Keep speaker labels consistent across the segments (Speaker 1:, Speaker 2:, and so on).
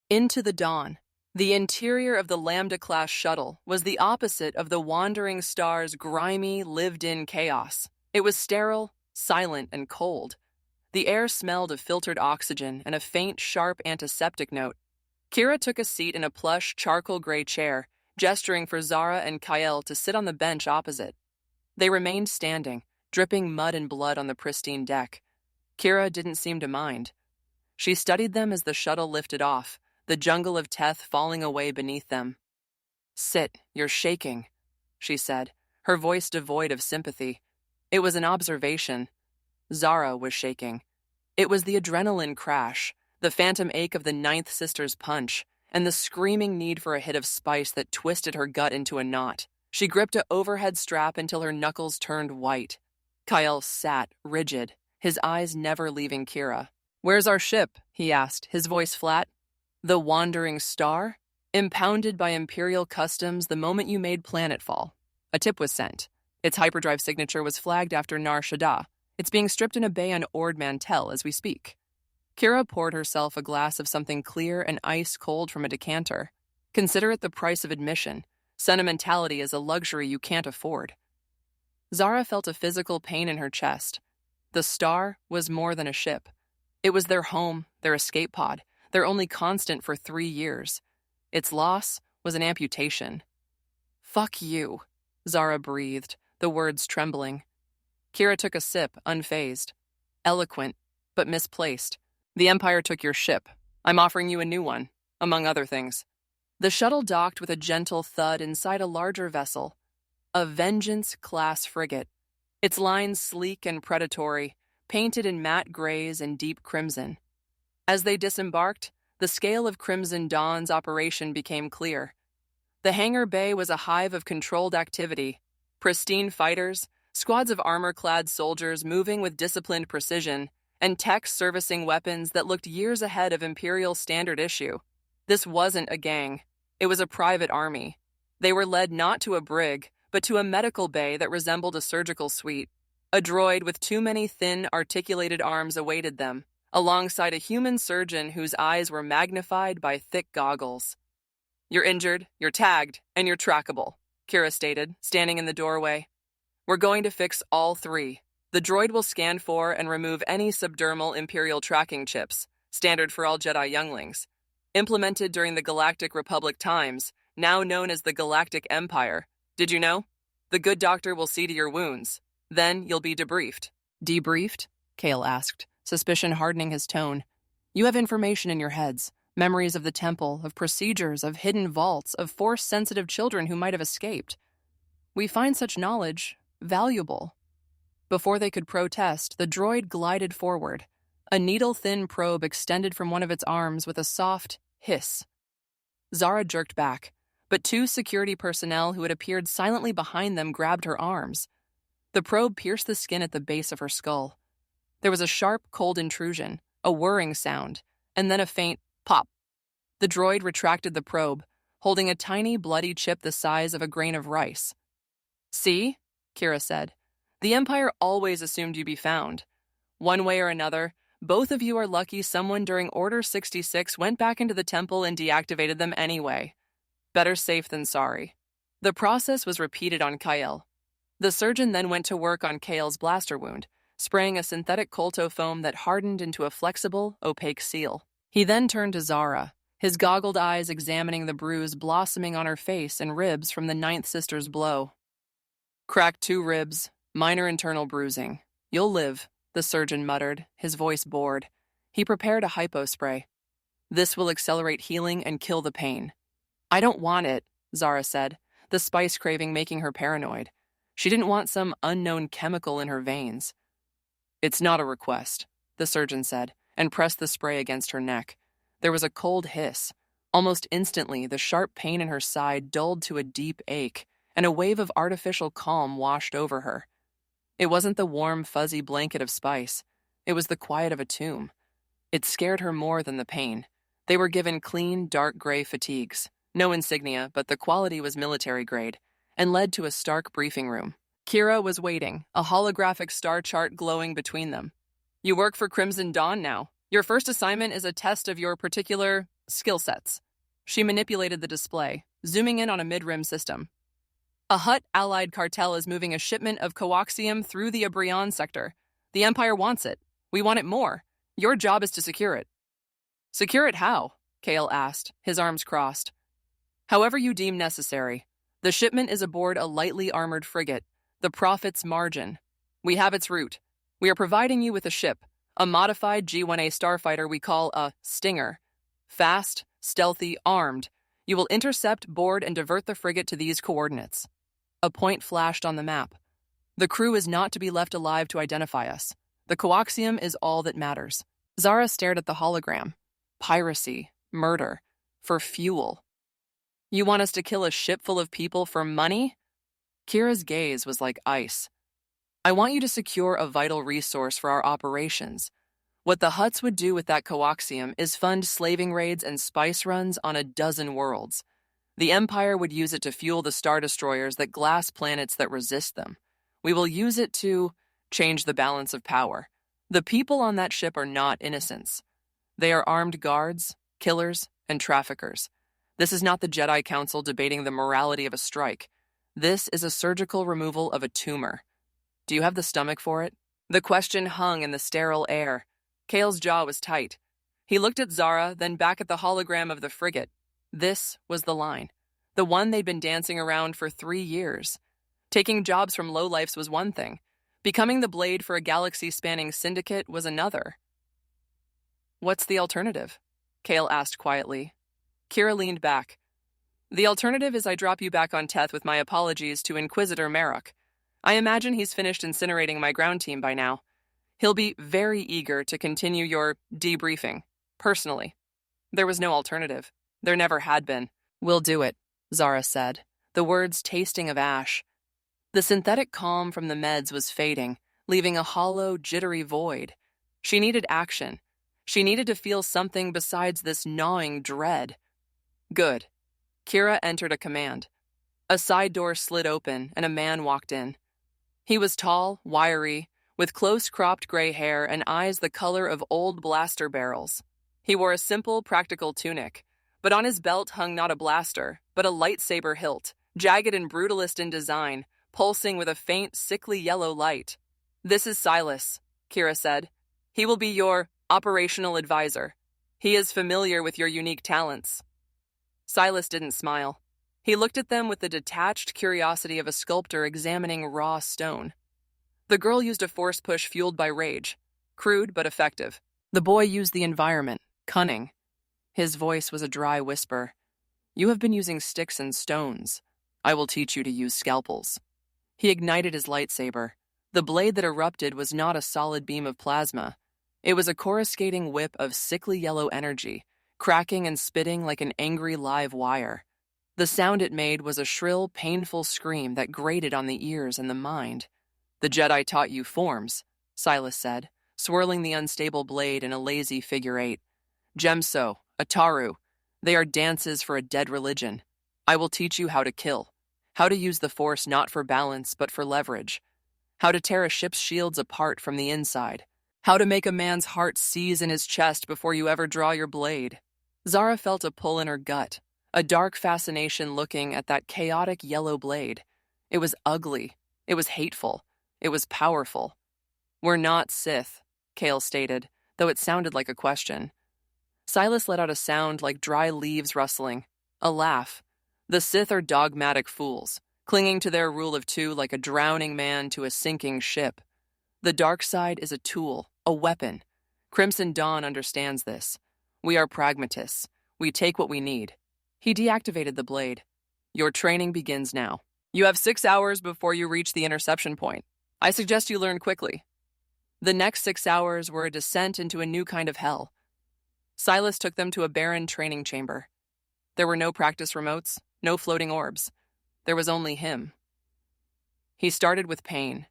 Speaker 1: Into the dawn. The interior of the Lambda-class shuttle was the opposite of the Wandering Star's grimy, lived-in chaos. It was sterile, silent, and cold. The air smelled of filtered oxygen and a faint, sharp antiseptic note. Kira took a seat in a plush, charcoal-gray chair, gesturing for Zara and Kael to sit on the bench opposite. They remained standing, dripping mud and blood on the pristine deck. Kira didn't seem to mind. She studied them as the shuttle lifted off, the jungle of Teth falling away beneath them. "Sit, you're shaking," she said, her voice devoid of sympathy. It was an observation. Zara was shaking. It was the adrenaline crash, the phantom ache of the ninth sister's punch, and the screaming need for a hit of spice that twisted her gut into a knot. She gripped an overhead strap until her knuckles turned white. Kael sat, rigid, his eyes never leaving Kira. "Where's our ship?" he asked, his voice flat. "The Wandering Star? Impounded by Imperial Customs the moment you made planetfall. A tip was sent. Its hyperdrive signature was flagged after Nar Shaddaa. It's being stripped in a bay on Ord Mantell as we speak." Kira poured herself a glass of something clear and ice-cold from a decanter. "Consider it the price of admission. Sentimentality is a luxury you can't afford." Zara felt a physical pain in her chest. The Star was more than a ship. It was their home, their escape pod, their only constant for 3 years. Its loss was an amputation. "Fuck you," Zara breathed, the words trembling. Kira took a sip, unfazed. "Eloquent, but misplaced. The Empire took your ship. I'm offering you a new one, among other things." The shuttle docked with a gentle thud inside a larger vessel, a Vengeance-class frigate, its lines sleek and predatory, painted in matte grays and deep crimson. As they disembarked, the scale of Crimson Dawn's operation became clear. The hangar bay was a hive of controlled activity, pristine fighters, squads of armor-clad soldiers moving with disciplined precision, and techs servicing weapons that looked years ahead of Imperial standard issue. This wasn't a gang. It was a private army. They were led not to a brig, but to a medical bay that resembled a surgical suite. A droid with too many thin, articulated arms awaited them, alongside a human surgeon whose eyes were magnified by thick goggles. "You're injured, you're tagged, and you're trackable," Kira stated, standing in the doorway. "We're going to fix all 3. The droid will scan for and remove any subdermal Imperial tracking chips, standard for all Jedi younglings. Implemented during the Galactic Republic times, now known as the Galactic Empire. Did you know? The good doctor will see to your wounds. Then you'll be debriefed." "Debriefed?" Kael asked, suspicion hardening his tone. "You have information in your heads, memories of the temple, of procedures, of hidden vaults, of Force-sensitive children who might have escaped. We find such knowledge valuable." Before they could protest, the droid glided forward. A needle-thin probe extended from one of its arms with a soft hiss. Zara jerked back, but 2 security personnel who had appeared silently behind them grabbed her arms. The probe pierced the skin at the base of her skull. There was a sharp, cold intrusion, a whirring sound, and then a faint pop. The droid retracted the probe, holding a tiny, bloody chip the size of a grain of rice. "See?" Kira said. "The Empire always assumed you'd be found. One way or another, both of you are lucky someone during Order 66 went back into the temple and deactivated them anyway. Better safe than sorry." The process was repeated on Kael. The surgeon then went to work on Kael's blaster wound, spraying a synthetic colto foam that hardened into a flexible, opaque seal. He then turned to Zara, his goggled eyes examining the bruise blossoming on her face and ribs from the ninth sister's blow. "Cracked 2 ribs, minor internal bruising. You'll live," the surgeon muttered, his voice bored. He prepared a hypo spray. "This will accelerate healing and kill the pain." "I don't want it," Zara said, the spice craving making her paranoid. She didn't want some unknown chemical in her veins. "It's not a request," the surgeon said, and pressed the spray against her neck. There was a cold hiss. Almost instantly, the sharp pain in her side dulled to a deep ache, and a wave of artificial calm washed over her. It wasn't the warm, fuzzy blanket of spice. It was the quiet of a tomb. It scared her more than the pain. They were given clean, dark gray fatigues. No insignia, but the quality was military grade, and led to a stark briefing room. Kira was waiting, a holographic star chart glowing between them. "You work for Crimson Dawn now. Your first assignment is a test of your particular Skill sets. She manipulated the display, zooming in on a mid-rim system. A Hutt-allied cartel is moving a shipment of coaxium through the Abrion sector. The Empire wants it. We want it more. Your job is to secure it. Secure it how? Kael asked, his arms crossed. However you deem necessary. The shipment is aboard a lightly armored frigate, the Prophet's Margin. We have its route. We are providing you with a ship, a modified G-1A starfighter we call a Stinger. Fast, stealthy, armed. You will intercept, board, and divert the frigate to these coordinates. A point flashed on the map. The crew is not to be left alive to identify us. The coaxium is all that matters. Zara stared at the hologram. Piracy, murder, for fuel. You want us to kill a ship full of people for money? Kira's gaze was like ice. I want you to secure a vital resource for our operations. What the Hutts would do with that coaxium is fund slaving raids and spice runs on a dozen worlds. The Empire would use it to fuel the Star Destroyers that glass planets that resist them. We will use it to change the balance of power. The people on that ship are not innocents. They are armed guards, killers, and traffickers. This is not the Jedi Council debating the morality of a strike. This is a surgical removal of a tumor. Do you have the stomach for it? The question hung in the sterile air. Kael's jaw was tight. He looked at Zara, then back at the hologram of the frigate. This was the line. The one they'd been dancing around for 3 years. Taking jobs from lowlifes was one thing. Becoming the blade for a galaxy-spanning syndicate was another. What's the alternative? Kael asked quietly. Kira leaned back. The alternative is I drop you back on Teth with my apologies to Inquisitor Marok. I imagine he's finished incinerating my ground team by now. He'll be very eager to continue your debriefing, personally. There was no alternative. There never had been. We'll do it, Zara said, the words tasting of ash. The synthetic calm from the meds was fading, leaving a hollow, jittery void. She needed action. She needed to feel something besides this gnawing dread. Good. Kira entered a command. A side door slid open, and a man walked in. He was tall, wiry, with close-cropped gray hair and eyes the color of old blaster barrels. He wore a simple, practical tunic, but on his belt hung not a blaster, but a lightsaber hilt, jagged and brutalist in design, pulsing with a faint, sickly yellow light. This is Silas, Kira said. He will be your operational advisor. He is familiar with your unique talents. Silas didn't smile. He looked at them with the detached curiosity of a sculptor examining raw stone. The girl used a force push fueled by rage. Crude but effective. The boy used the environment. Cunning. His voice was a dry whisper. You have been using sticks and stones. I will teach you to use scalpels. He ignited his lightsaber. The blade that erupted was not a solid beam of plasma. It was a coruscating whip of sickly yellow energy, cracking and spitting like an angry live wire. The sound it made was a shrill, painful scream that grated on the ears and the mind. The Jedi taught you forms, Silas said, swirling the unstable blade in a lazy figure eight. Gemso, Ataru, they are dances for a dead religion. I will teach you how to kill, how to use the Force not for balance but for leverage, how to tear a ship's shields apart from the inside, how to make a man's heart seize in his chest before you ever draw your blade. Zara felt a pull in her gut, a dark fascination looking at that chaotic yellow blade. It was ugly. It was hateful. It was powerful. We're not Sith, Kael stated, though it sounded like a question. Silas let out a sound like dry leaves rustling, a laugh. The Sith are dogmatic fools, clinging to their rule of two like a drowning man to a sinking ship. The dark side is a tool, a weapon. Crimson Dawn understands this. We are pragmatists. We take what we need. He deactivated the blade. Your training begins now. You have 6 hours before you reach the interception point. I suggest you learn quickly. The next 6 hours were a descent into a new kind of hell. Silas took them to a barren training chamber. There were no practice remotes, no floating orbs. There was only him. He started with pain.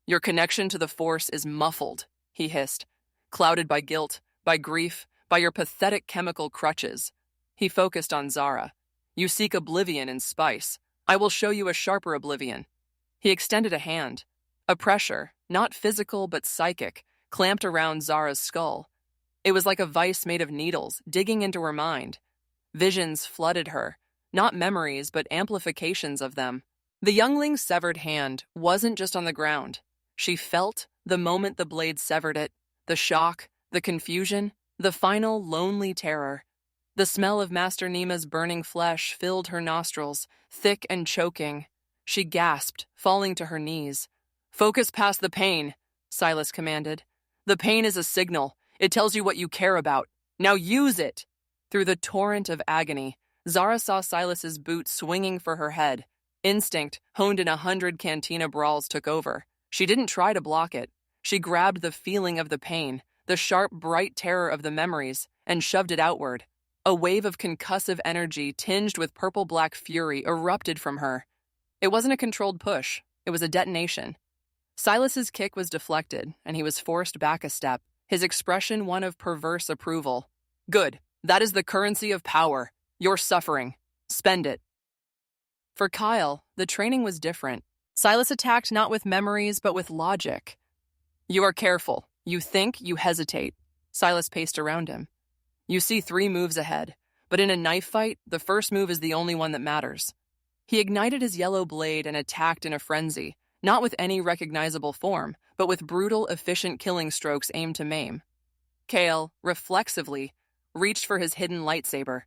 Speaker 1: Your connection to the Force is muffled, he hissed, clouded by guilt, by grief, by your pathetic chemical crutches. He focused on Zara. You seek oblivion in spice. I will show you a sharper oblivion. He extended a hand. A pressure, not physical but psychic, clamped around Zara's skull. It was like a vice made of needles, digging into her mind. Visions flooded her, not memories, but amplifications of them. The youngling's severed hand wasn't just on the ground. She felt, the moment the blade severed it, the shock, the confusion, the final lonely terror. The smell of Master Nima's burning flesh filled her nostrils, thick and choking. She gasped, falling to her knees. "Focus past the pain," Silas commanded. "The pain is a signal. It tells you what you care about. Now use it!" Through the torrent of agony, Zara saw Silas's boot swinging for her head. Instinct, honed in 100 cantina brawls, took over. She didn't try to block it. She grabbed the feeling of the pain, the sharp, bright terror of the memories, and shoved it outward. A wave of concussive energy tinged with purple-black fury erupted from her. It wasn't a controlled push. It was a detonation. Silas's kick was deflected, and he was forced back a step, his expression one of perverse approval. "Good. That is the currency of power. You're suffering. Spend it." For Kael, the training was different. Silas attacked not with memories, but with logic. "You are careful. You think, you hesitate." Silas paced around him. "You see 3 moves ahead, but in a knife fight, the first move is the only one that matters." He ignited his yellow blade and attacked in a frenzy, not with any recognizable form, but with brutal, efficient killing strokes aimed to maim. Kael, reflexively, reached for his hidden lightsaber.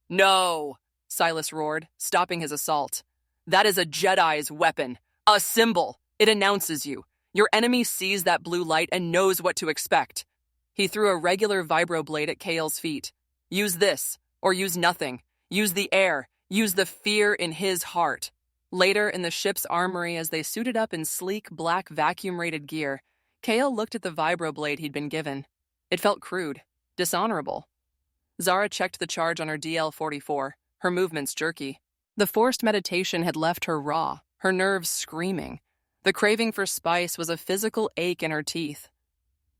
Speaker 1: "No!" Silas roared, stopping his assault. "That is a Jedi's weapon. A symbol. It announces you. Your enemy sees that blue light and knows what to expect." He threw a regular vibroblade at Kael's feet. "Use this, or use nothing. Use the air. Use the fear in his heart." Later, in the ship's armory, as they suited up in sleek, black, vacuum-rated gear, Kael looked at the vibroblade he'd been given. It felt crude, dishonorable. Zara checked the charge on her DL-44, her movements jerky. The forced meditation had left her raw, her nerves screaming. The craving for spice was a physical ache in her teeth.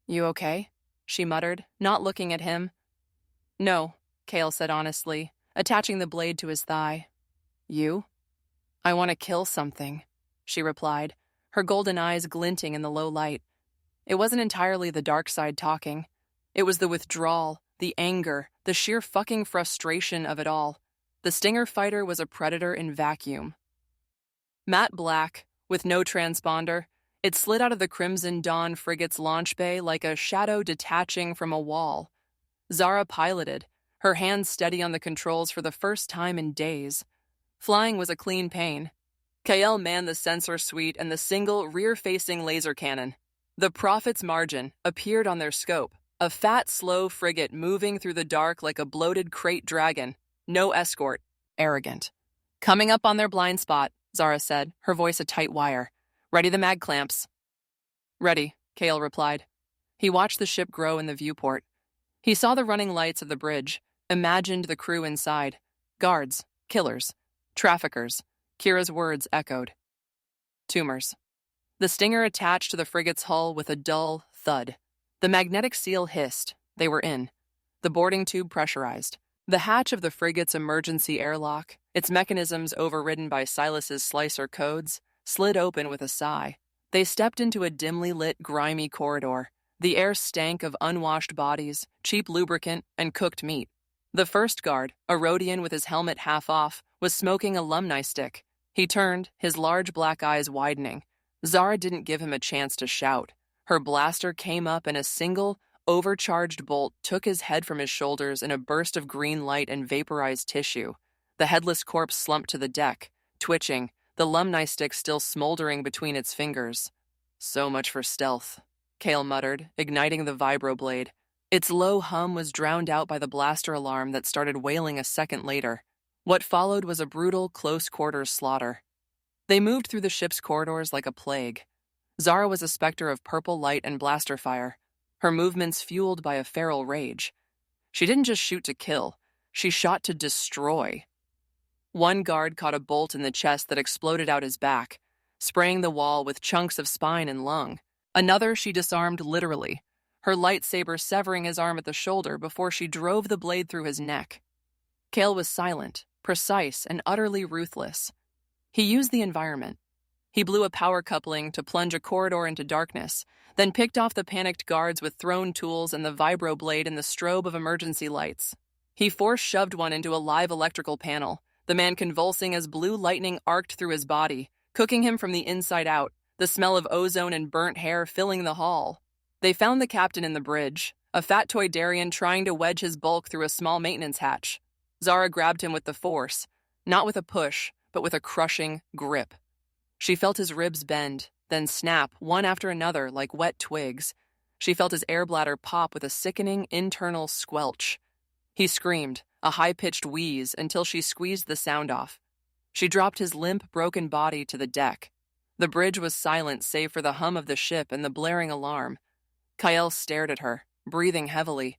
Speaker 1: "You okay?" she muttered, not looking at him. "No," Kael said honestly, attaching the blade to his thigh. "You?" "I want to kill something," she replied, her golden eyes glinting in the low light. It wasn't entirely the dark side talking. It was the withdrawal, the anger, the sheer fucking frustration of it all. The Stinger fighter was a predator in vacuum. Matte black, with no transponder, it slid out of the Crimson Dawn frigate's launch bay like a shadow detaching from a wall. Zara piloted, her hands steady on the controls for the first time in days. Flying was a clean pain. Kael manned the sensor suite and the single rear-facing laser cannon. The Prophet's Margin appeared on their scope, a fat, slow frigate moving through the dark like a bloated crate dragon. No escort. Arrogant. "Coming up on their blind spot," Zara said, her voice a tight wire. "Ready the mag clamps." "Ready," Kael replied. He watched the ship grow in the viewport. He saw the running lights of the bridge, imagined the crew inside. Guards, killers, traffickers. Kira's words echoed. Tumors. The Stinger attached to the frigate's hull with a dull thud. The magnetic seal hissed. They were in. The boarding tube pressurized. The hatch of the frigate's emergency airlock, its mechanisms overridden by Silas's slicer codes, slid open with a sigh. They stepped into a dimly lit, grimy corridor. The air stank of unwashed bodies, cheap lubricant, and cooked meat. The first guard, a Rhodian with his helmet half off, was smoking alumni stick. He turned, his large black eyes widening. Zara didn't give him a chance to shout. Her blaster came up and a single, overcharged bolt took his head from his shoulders in a burst of green light and vaporized tissue. The headless corpse slumped to the deck, twitching, the alumni stick still smoldering between its fingers. "So much for stealth," Kael muttered, igniting the vibroblade. Its low hum was drowned out by the blaster alarm that started wailing a second later. What followed was a brutal, close-quarters slaughter. They moved through the ship's corridors like a plague. Zara was a specter of purple light and blaster fire, her movements fueled by a feral rage. She didn't just shoot to kill, she shot to destroy. One guard caught a bolt in the chest that exploded out his back, spraying the wall with chunks of spine and lung. Another she disarmed literally, her lightsaber severing his arm at the shoulder before she drove the blade through his neck. Kael was silent, precise, and utterly ruthless. He used the environment. He blew a power coupling to plunge a corridor into darkness, then picked off the panicked guards with thrown tools and the vibroblade and the strobe of emergency lights. He force-shoved one into a live electrical panel, the man convulsing as blue lightning arced through his body, cooking him from the inside out, the smell of ozone and burnt hair filling the hall. They found the captain in the bridge, a fat Toydarian trying to wedge his bulk through a small maintenance hatch. Zara grabbed him with the force, not with a push, but with a crushing grip. She felt his ribs bend, then snap, one after another like wet twigs. She felt his air bladder pop with a sickening internal squelch. He screamed, a high-pitched wheeze, until she squeezed the sound off. She dropped his limp, broken body to the deck. The bridge was silent save for the hum of the ship and the blaring alarm. Kael stared at her, breathing heavily.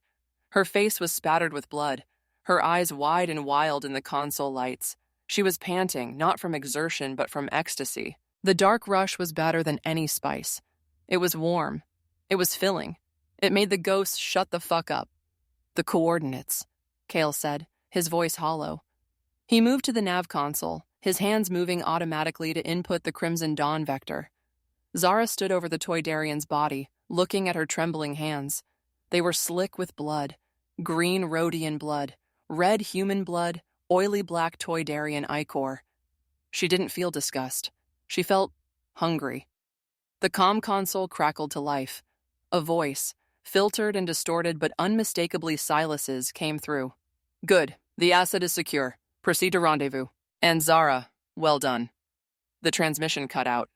Speaker 1: Her face was spattered with blood, her eyes wide and wild in the console lights. She was panting, not from exertion but from ecstasy. The dark rush was better than any spice. It was warm. It was filling. It made the ghosts shut the fuck up. The coordinates, Kael said, his voice hollow. He moved to the nav console, his hands moving automatically to input the Crimson Dawn vector. Zara stood over the Toydarian's body, looking at her trembling hands. They were slick with blood. Green Rhodian blood, red human blood, oily black Toydarian ichor. She didn't feel disgust. She felt hungry. The comm console crackled to life. A voice, filtered and distorted but unmistakably Silas's, came through. Good. The asset is secure. Proceed to rendezvous. And Zara, well done. The transmission cut out.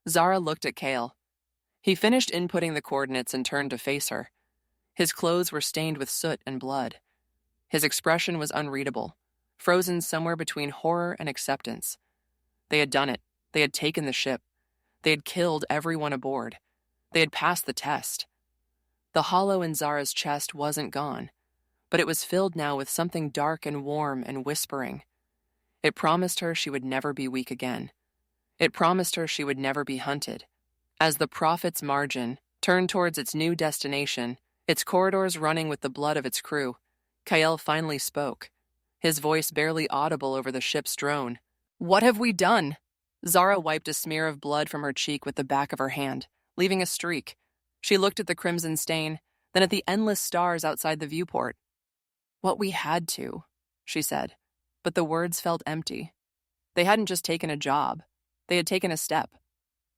Speaker 1: Zara looked at Kael. He finished inputting the coordinates and turned to face her. His clothes were stained with soot and blood. His expression was unreadable, frozen somewhere between horror and acceptance. They had done it. They had taken the ship. They had killed everyone aboard. They had passed the test. The hollow in Zara's chest wasn't gone, but it was filled now with something dark and warm and whispering. It promised her she would never be weak again. It promised her she would never be hunted. As the Prophet's margin turned towards its new destination, its corridors running with the blood of its crew, Kael finally spoke, his voice barely audible over the ship's drone. What have we done? Zara wiped a smear of blood from her cheek with the back of her hand, leaving a streak. She looked at the crimson stain, then at the endless stars outside the viewport. What we had to, she said, but the words felt empty. They hadn't just taken a job. They had taken a step.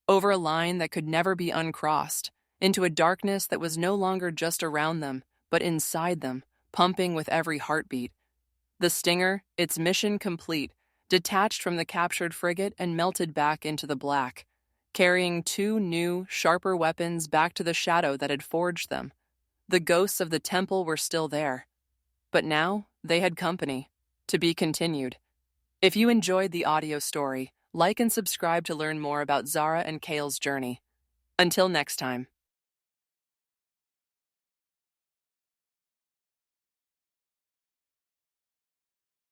Speaker 1: Over a line that could never be uncrossed, into a darkness that was no longer just around them, but inside them, pumping with every heartbeat. The Stinger, its mission complete, detached from the captured frigate and melted back into the black, carrying two new, sharper weapons back to the shadow that had forged them. The ghosts of the temple were still there. But now, they had company. To be continued. If you enjoyed the audio story, like and subscribe to learn more about Zara and Kael's journey. Until next time.